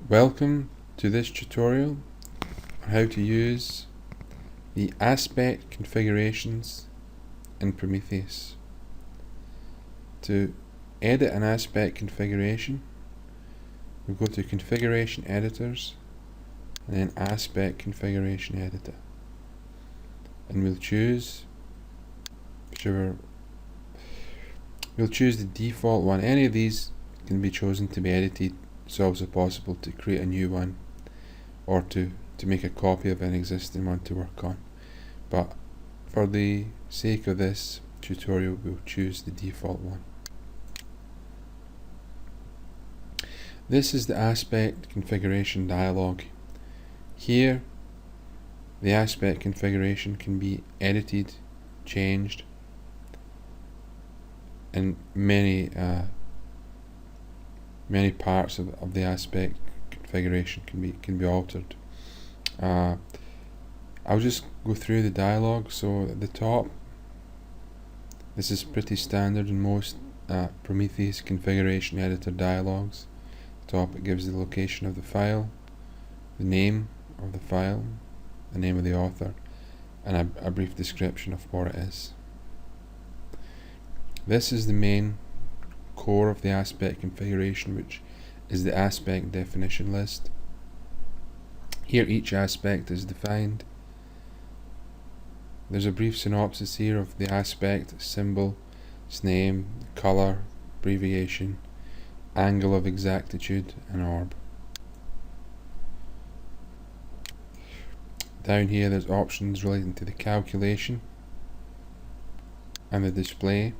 Welcome to this tutorial on how to use the aspect configurations in Prometheus. To edit an aspect configuration, we'll go to Configuration Editors and then Aspect Configuration Editor, and we'll choose the default one. Any of these can be chosen to be edited. It's also possible to create a new one or to make a copy of an existing one to work on, but for the sake of this tutorial we'll choose the default one. This is the aspect configuration dialog. Here the aspect configuration can be edited, changed, and many parts of the aspect configuration can be altered. I'll just go through the dialog. So at the top, this is pretty standard in most Prometheus configuration editor dialogs. At the top it gives the location of the file, the name of the file, the name of the author, and a brief description of what it is. This is the main core of the aspect configuration, which is the aspect definition list. Here each aspect is defined. There's a brief synopsis here of the aspect: symbol, its name, color, abbreviation, angle of exactitude, and orb. Down here there's options relating to the calculation and the display,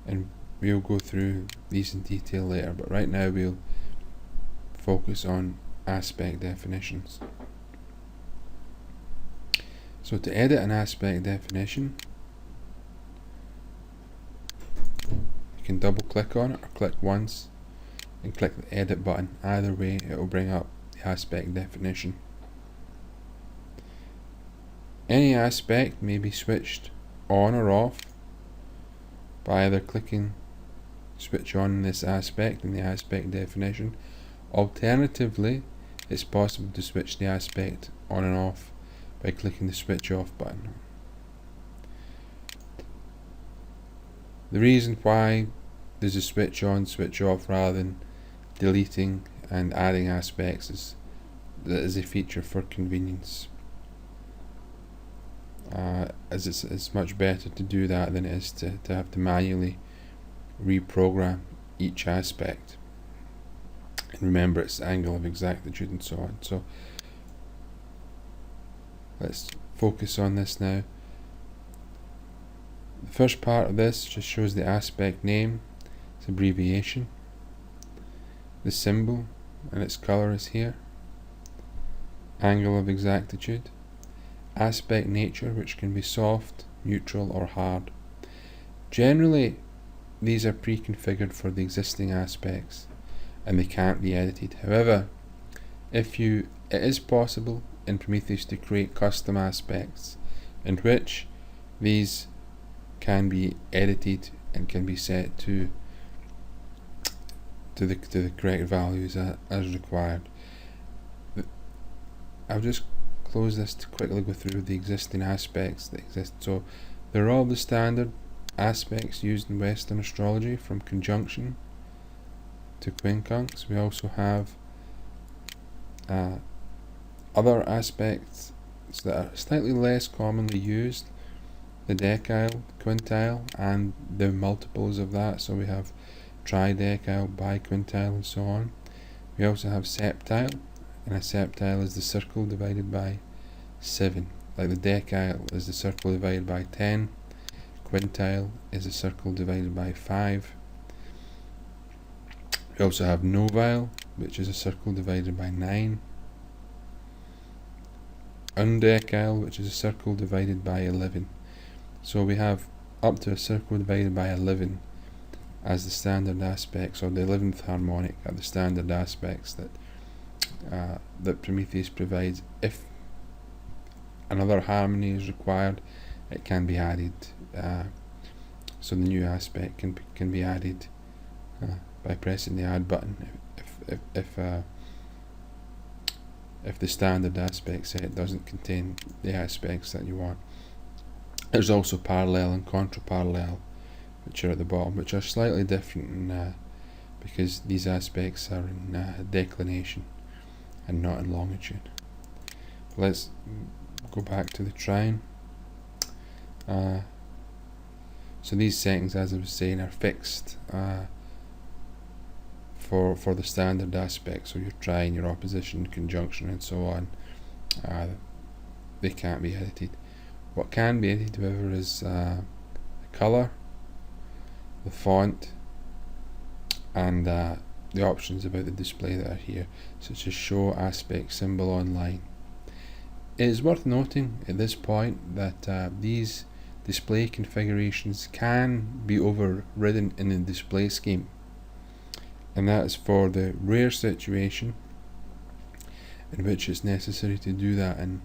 and we'll go through these in detail later, but right now we'll focus on aspect definitions. So to edit an aspect definition, you can double click on it or click once and click the edit button. Either way it will bring up the aspect definition. Any aspect may be switched on or off by either clicking switch on this aspect in the aspect definition. Alternatively, it's possible to switch the aspect on and off by clicking the switch off button. The reason why there's a switch on, switch off rather than deleting and adding aspects is that is a feature for convenience. As it's much better to do that than it is to have to manually reprogram each aspect. And remember, it's angle of exactitude and so on. So let's focus on this now. The first part of this just shows the aspect name, its abbreviation, the symbol and its color is here, angle of exactitude, aspect nature, which can be soft, neutral or hard. Generally these are pre-configured for the existing aspects and they can't be edited. However, it is possible in Prometheus to create custom aspects in which these can be edited and can be set to the correct values as required. I'll just close this to quickly go through the existing aspects that exist. So they're all the standard aspects used in Western astrology, from conjunction to quincunx. We also have other aspects that are slightly less commonly used: the decile, quintile, and the multiples of that. So we have tridecile, biquintile, and so on. We also have septile, and a septile is the circle divided by 7. Like the decile is the circle divided by 10. Quintile is a circle divided by 5. We also have novile, which is a circle divided by 9. Undecile, which is a circle divided by 11. So we have up to a circle divided by 11 as the standard aspects, or the 11th harmonic are the standard aspects that Prometheus provides. If another harmony is required, it can be added. So the new aspect can be added by pressing the add button if the standard aspect set doesn't contain the aspects that you want. There's also parallel and contraparallel, which are at the bottom, which are slightly different because these aspects are in declination and not in longitude. Let's go back to the trine. So these settings, as I was saying, are fixed for the standard aspects. So your trine, your opposition, conjunction, and so on. They can't be edited. What can be edited, however, is the colour, the font, and the options about the display that are here, such as show aspect symbol online. It is worth noting at this point that these display configurations can be overridden in the display scheme, and that is for the rare situation in which it's necessary to do that. And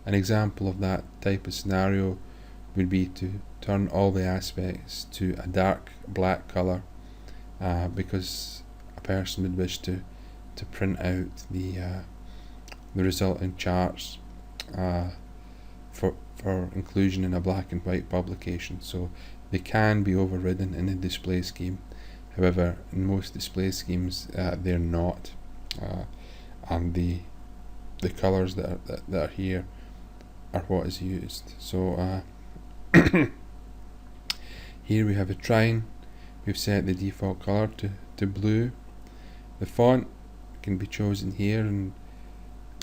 an example of that type of scenario would be to turn all the aspects to a dark black colour, because a person would wish to print out the resulting charts for inclusion in a black and white publication. So they can be overridden in a display scheme. However, in most display schemes they're not, and the colours that are here are what is used. So here we have a trine. We've set the default colour to blue. The font can be chosen here, and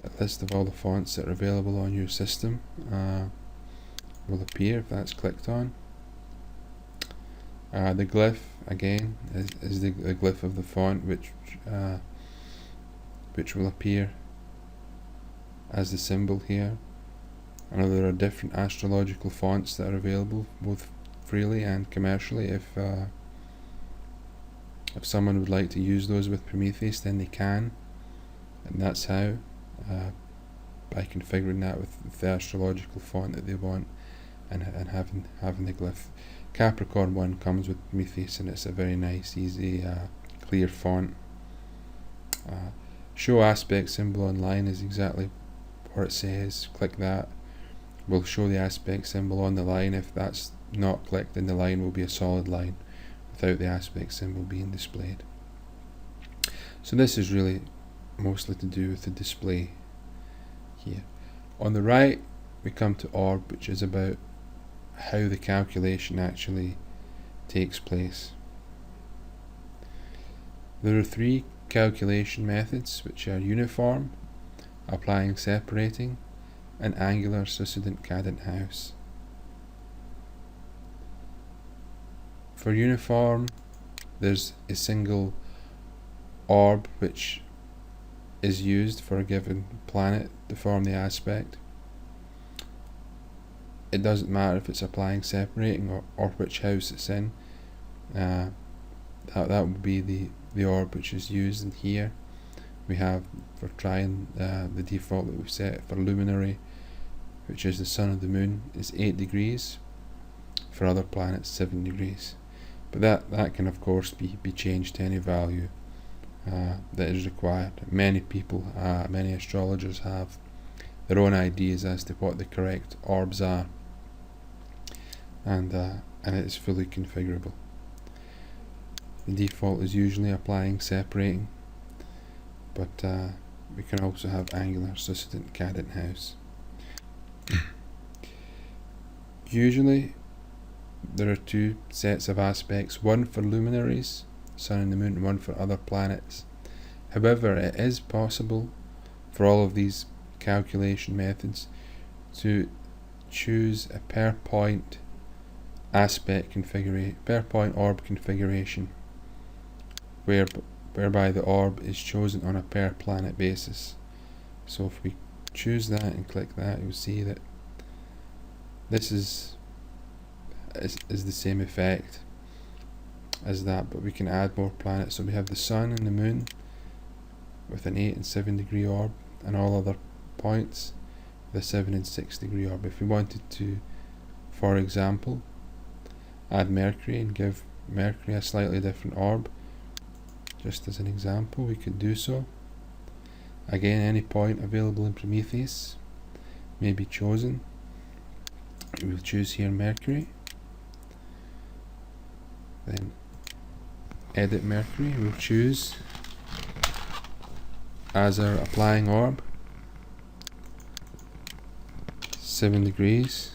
a list of all the fonts that are available on your system will appear if that's clicked on. The glyph again is the glyph of the font, which will appear as the symbol here. I know there are different astrological fonts that are available both freely and commercially. If someone would like to use those with Prometheus, then they can, and that's how, by configuring that with the astrological font that they want, and having the glyph. Capricorn 1 comes with Prometheus, and it's a very nice, easy, clear font. Show aspect symbol online is exactly what it says. Click that. We'll show the aspect symbol on the line. If that's not clicked, then the line will be a solid line without the aspect symbol being displayed. So this is really mostly to do with the display here. On the right, we come to orb, which is about how the calculation actually takes place. There are three calculation methods, which are uniform, applying separating, and angular succedent cadent house. For uniform, there's a single orb which is used for a given planet to form the aspect. It doesn't matter if it's applying separating or which house it's in. That would be the orb which is used. And here we have, for trying the default that we've set for luminary, which is the sun and the moon, is 8 degrees. For other planets, 7 degrees. But that can of course be changed to any value that is required. Many people, many astrologers have their own ideas as to what the correct orbs are, and it is fully configurable. The default is usually applying separating, but we can also have angular succedent cadent house. Usually there are two sets of aspects, one for luminaries, sun and the moon, and one for other planets. However, it is possible for all of these calculation methods to choose a per point aspect configuration, per point orb configuration, whereby the orb is chosen on a per planet basis. So if we choose that and click that, you'll see that this is the same effect as that, but we can add more planets. So we have the sun and the moon with an 8 and 7 degree orb, and all other points with a 7 and 6 degree orb. If we wanted to, for example, add Mercury and give Mercury a slightly different orb, Just as an example, we could do so. Again, any point available in Prometheus may be chosen. We'll choose here Mercury. Then edit Mercury. We'll choose as our applying orb 7 degrees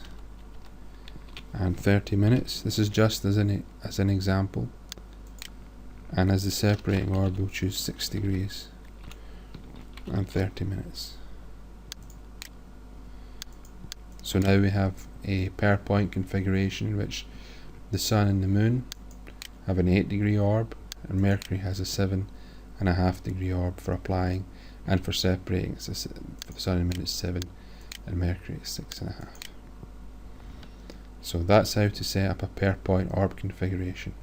and 30 minutes. This is just as an example. And as the separating orb, we'll choose 6 degrees and 30 minutes. So now we have a per point configuration in which the Sun and the Moon have an 8 degree orb, and Mercury has a 7.5 degree orb for applying and for separating. So for the Sun and Moon is 7 and Mercury is 6.5. So that's how to set up a per point orb configuration.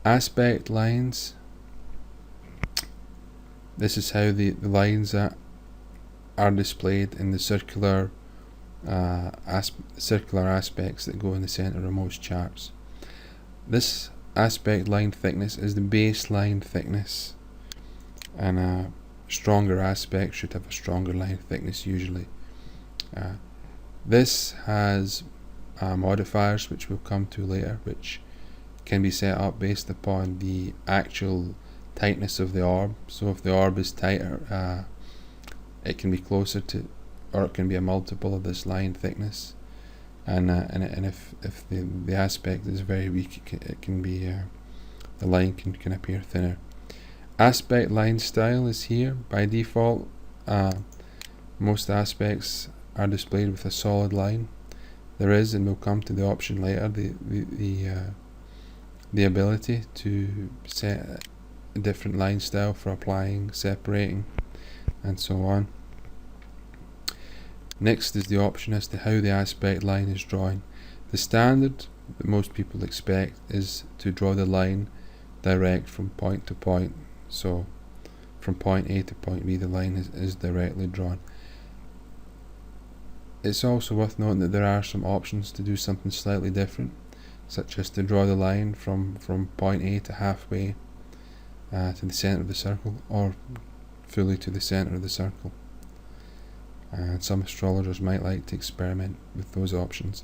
Aspect lines. This is how the lines that are displayed in the circular aspects that go in the center of most charts. This aspect line thickness is the baseline thickness, and a stronger aspect should have a stronger line thickness usually. This has modifiers which we'll come to later, which can be set up based upon the actual tightness of the orb. So if the orb is tighter, it can be closer to, or it can be a multiple of this line thickness, and if the aspect is very weak, it can be the line can appear thinner. Aspect line style is here by default. Most aspects are displayed with a solid line. There is, and we'll come to the option later, the ability to set a different line style for applying, separating, and so on. Next is the option as to how the aspect line is drawn. The standard that most people expect is to draw the line direct from point to point. So from point A to point B, the line is directly drawn. It's also worth noting that there are some options to do something slightly different, such as to draw the line from point A to halfway to the center of the circle, or fully to the center of the circle. And some astrologers might like to experiment with those options.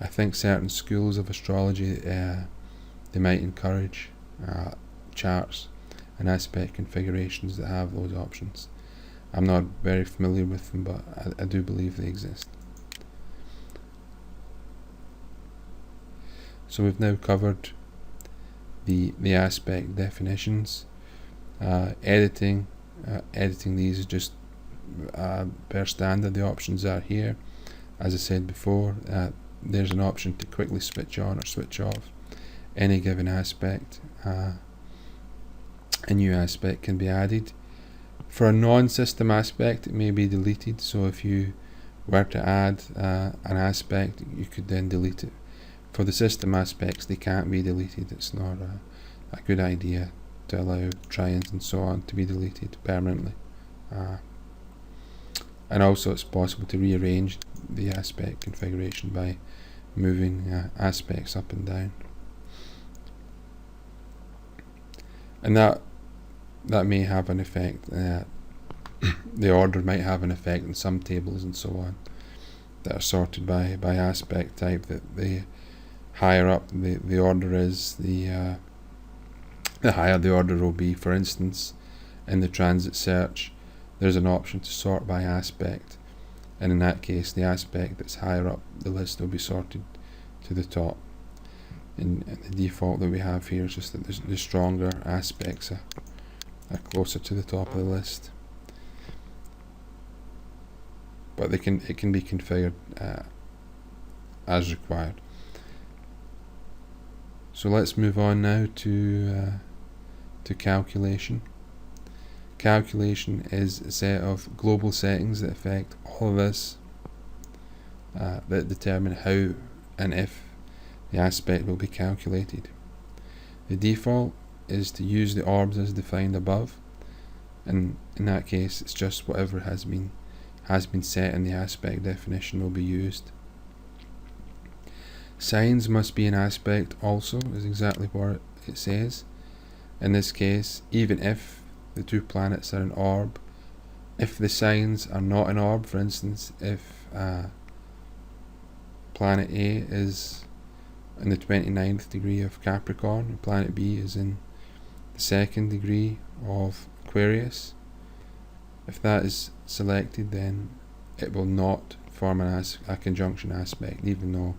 I think certain schools of astrology they might encourage charts and aspect configurations that have those options. I'm not very familiar with them, but I do believe they exist. So we've now covered the aspect definitions. Editing these is just per standard. The options are here. As I said before, there's an option to quickly switch on or switch off any given aspect. A new aspect can be added. For a non-system aspect, it may be deleted. So if you were to add an aspect, you could then delete it. For the system aspects, they can't be deleted. It's not a good idea to allow trions and so on to be deleted permanently. And also it's possible to rearrange the aspect configuration by moving aspects up and down. And that may have an effect. The order might have an effect in some tables and so on that are sorted by aspect type, that the higher up the order is, the higher the order will be. For instance, in the transit search, there's an option to sort by aspect, and in that case the aspect that's higher up the list will be sorted to the top. And the default that we have here is just that the stronger aspects are closer to the top of the list, but it can be configured as required. So let's move on now to calculation. Calculation is a set of global settings that affect all of this, that determine how and if the aspect will be calculated. The default is to use the orbs as defined above, and in that case it's just whatever has been set in the aspect definition will be used. Signs must be an aspect also, is exactly what it says. In this case, even if the two planets are an orb, if the signs are not an orb, for instance, if planet A is in the 29th degree of Capricorn and planet B is in the 2nd degree of Aquarius, if that is selected, then it will not form a conjunction aspect, even though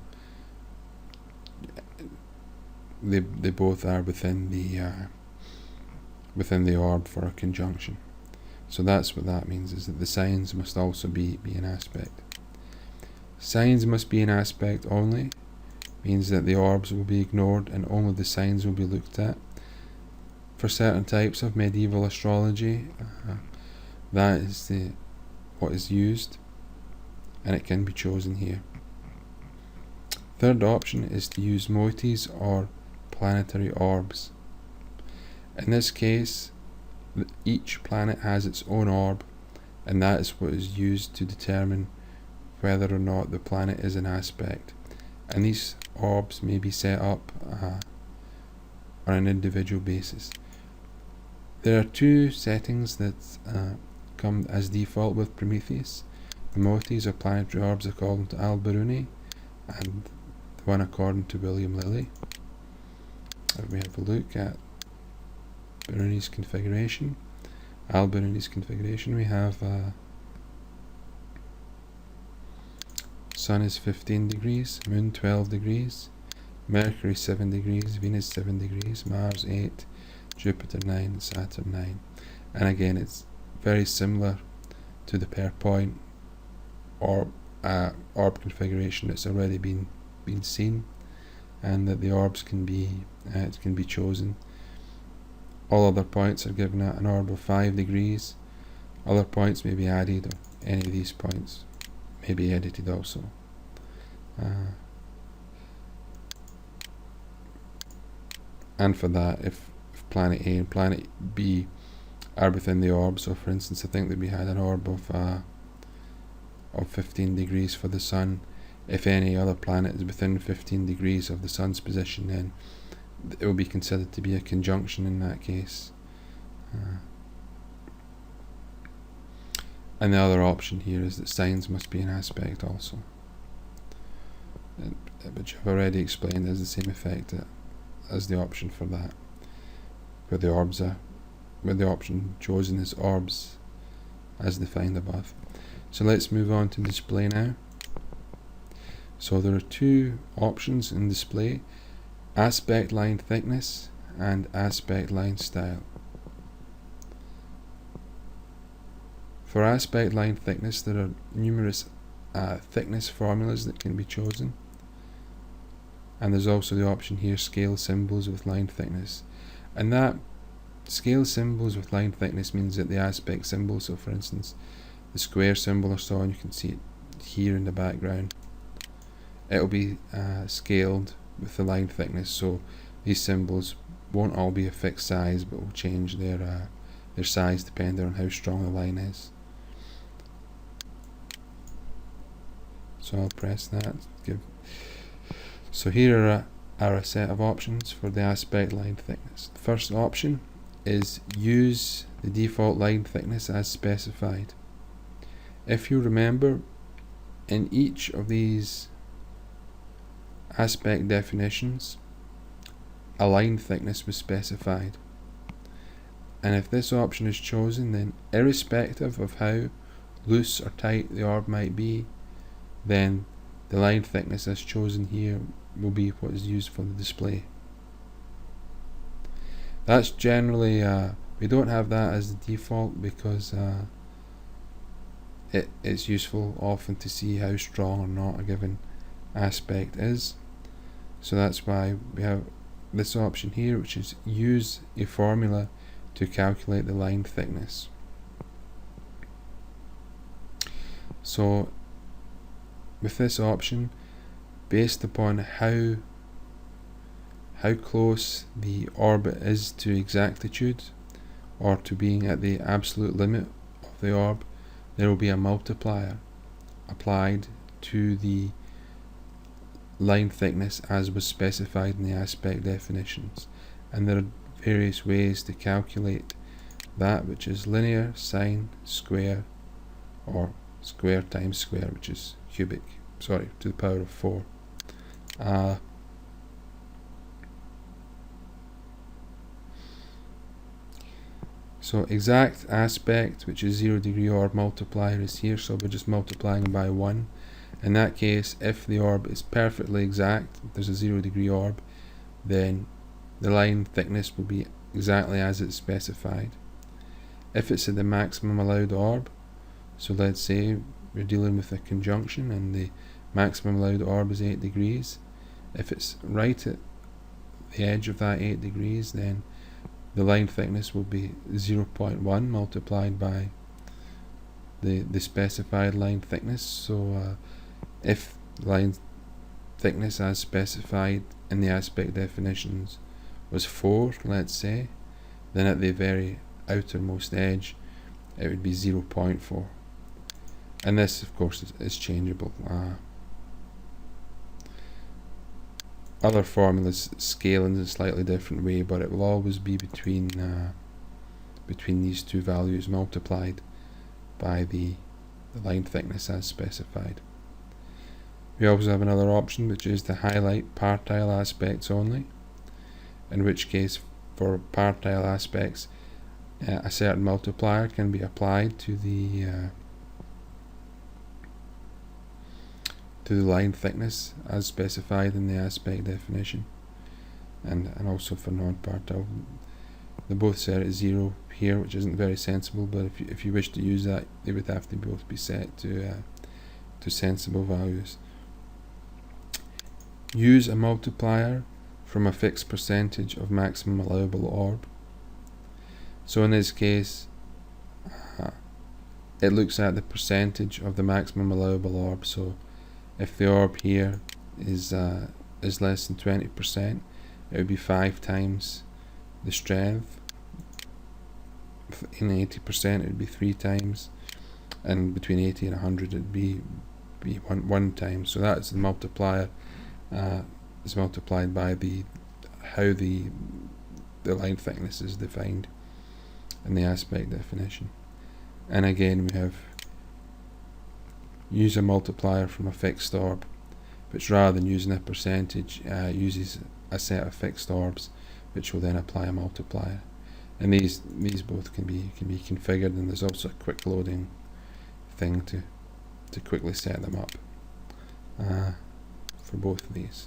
they both are within the orb for a conjunction. So that's what that means, is that the signs must also be an aspect. Signs must be an aspect only means that the orbs will be ignored and only the signs will be looked at. For certain types of medieval astrology, that is what is used, and it can be chosen here. Third option is to use motes or planetary orbs. In this case, each planet has its own orb, and that is what is used to determine whether or not the planet is an aspect. And these orbs may be set up on an individual basis. There are two settings that come as default with Prometheus. The motes or planetary orbs according to Alberuni, and the one according to William Lilly. If we have a look at Alberuni's configuration, we have Sun is 15 degrees, Moon 12 degrees, Mercury 7 degrees, Venus 7 degrees, Mars 8, Jupiter 9, Saturn 9. And again, it's very similar to the per point orb configuration that's already been seen, and that the orbs can be chosen. All other points are given at an orb of 5 degrees. Other points may be added, or any of these points may be edited also. And for that, if planet A and planet B are within the orb, so for instance, I think that we had an orb of 15 degrees for the Sun. If any other planet is within 15 degrees of the Sun's position, then it will be considered to be a conjunction in that case. And the other option here is that signs must be an aspect also, which I've already explained has the same effect as the option for that, where the option chosen is orbs as defined above. So let's move on to display now. So there are two options in display: aspect line thickness and aspect line style. For aspect line thickness, there are numerous thickness formulas that can be chosen, and there's also the option here, scale symbols with line thickness. And that scale symbols with line thickness means that the aspect symbol, so for instance the square symbol or so on, you can see it here in the background, it will be scaled with the line thickness. So these symbols won't all be a fixed size, but will change their size depending on how strong the line is. So I'll press that. So here are a set of options for the aspect line thickness. The first option is use the default line thickness as specified. If you remember, in each of these aspect definitions, a line thickness was specified. And if this option is chosen, then irrespective of how loose or tight the orb might be, then the line thickness as chosen here will be what is used for the display. That's generally, we don't have that as the default because it's useful often to see how strong or not a given aspect is. So that's why we have this option here, which is use a formula to calculate the line thickness. So with this option, based upon how close the orbit is to exactitude, or to being at the absolute limit of the orb, there will be a multiplier applied to the line thickness as was specified in the aspect definitions, and there are various ways to calculate that, which is linear, sine, square, or square times square, which is cubic, to the power of 4. So exact aspect, which is 0 degree orb multiplier, is here, so we're just multiplying by 1. In that case, if the orb is perfectly exact, if there's a 0 degree orb, then the line thickness will be exactly as it's specified. If it's at the maximum allowed orb, so let's say we're dealing with a conjunction and the maximum allowed orb is 8 degrees, if it's right at the edge of that 8 degrees, then the line thickness will be 0.1 multiplied by the specified line thickness. So if the line thickness as specified in the aspect definitions was 4, let's say, then at the very outermost edge it would be 0.4. And this, of course, is changeable. Other formulas scale in a slightly different way, but it will always be between these two values multiplied by the line thickness as specified. We also have another option, which is to highlight partile aspects only, in which case for partile aspects a certain multiplier can be applied to the line thickness as specified in the aspect definition, and also for non-partile. They both set at 0 here, which isn't very sensible, but if you wish to use that, they would have to both be set to sensible values. Use a multiplier from a fixed percentage of maximum allowable orb. So in this case, it looks at the percentage of the maximum allowable orb. So if the orb here is less than 20%, it would be 5 times the strength. In 80%, it would be 3 times, and between 80 and 100, it would be one time. So that's the multiplier. Is multiplied by how the line thickness is defined in the aspect definition. And again, we have use a multiplier from a fixed orb, which rather than using a percentage uses a set of fixed orbs, which will then apply a multiplier. And these both can be configured, and there's also a quick loading thing to quickly set them up for both of these.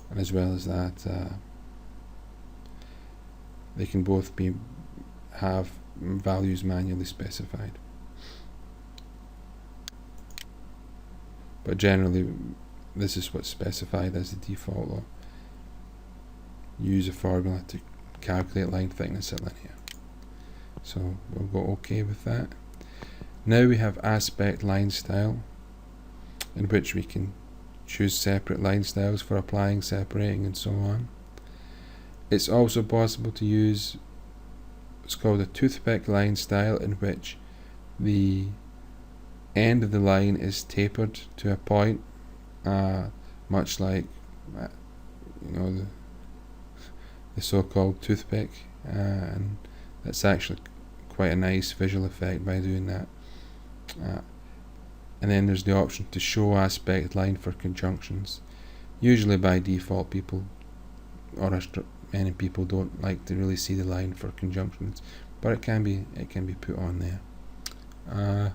And as well as that, they can both have values manually specified. But generally, this is what's specified as the default law. Use a formula to calculate line thickness at linear. So we'll go OK with that. Now we have aspect line style, in which we can choose separate line styles for applying, separating, and so on. It's also possible to use what's called a toothpick line style, in which the end of the line is tapered to a point, much like the so-called toothpick, and that's actually quite a nice visual effect by doing that. And then there's the option to show aspect line for conjunctions. Usually by default, many people don't like to really see the line for conjunctions, but it can be put on there.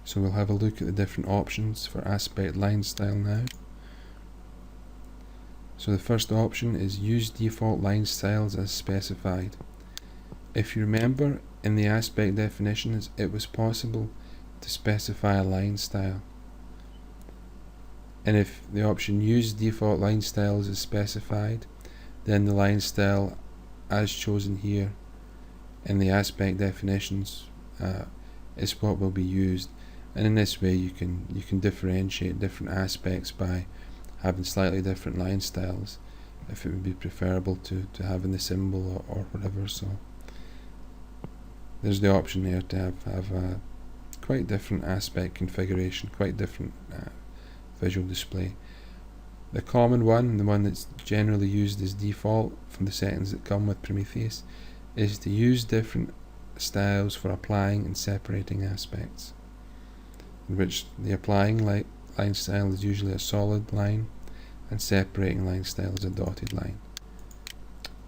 So we'll have a look at the different options for aspect line style now. So the first option is use default line styles as specified. If you remember, in the aspect definitions, it was possible to specify a line style. And if the option use default line styles is specified, then the line style as chosen here in the aspect definitions is what will be used. And in this way you can differentiate different aspects by having slightly different line styles, if it would be preferable to having the symbol or whatever. So there's the option there to have a quite different aspect configuration, quite different visual display. The common one, the one that's generally used as default from the settings that come with Prometheus, is to use different styles for applying and separating aspects, in which the applying line style is usually a solid line and separating line style is a dotted line.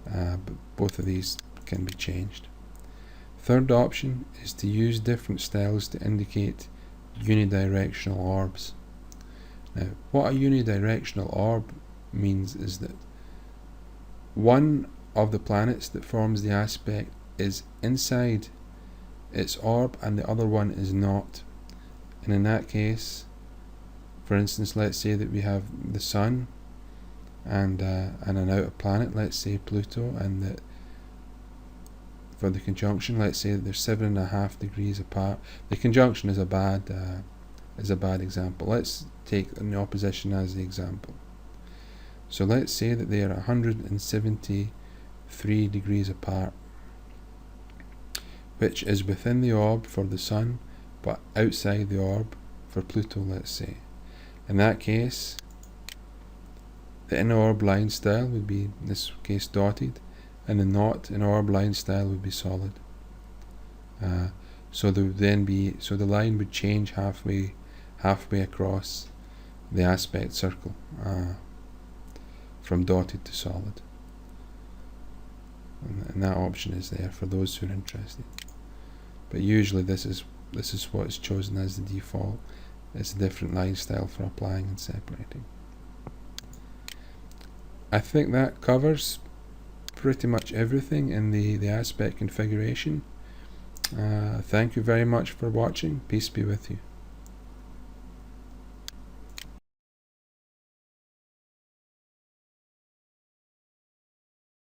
But both of these can be changed. Third option is to use different styles to indicate unidirectional orbs. Now, what a unidirectional orb means is that one of the planets that forms the aspect is inside its orb and the other one is not. And in that case, for instance, let's say that we have the Sun and an outer planet, let's say Pluto, and that for the conjunction, let's say that they're 7.5 degrees apart. The conjunction is a bad example. Let's take the opposition as the example. So let's say that they are 173 degrees apart, which is within the orb for the Sun, but outside the orb for Pluto, let's say. In that case, the inner orb line style would be, in this case, dotted, and the not in orb line style would be solid. So there would then be, so the line would change halfway across the aspect circle, from dotted to solid. And that option is there for those who are interested. But usually this is what is chosen as the default. It's a different line style for applying and separating. I think that covers pretty much everything in the aspect configuration. Thank you very much for watching. Peace be with you.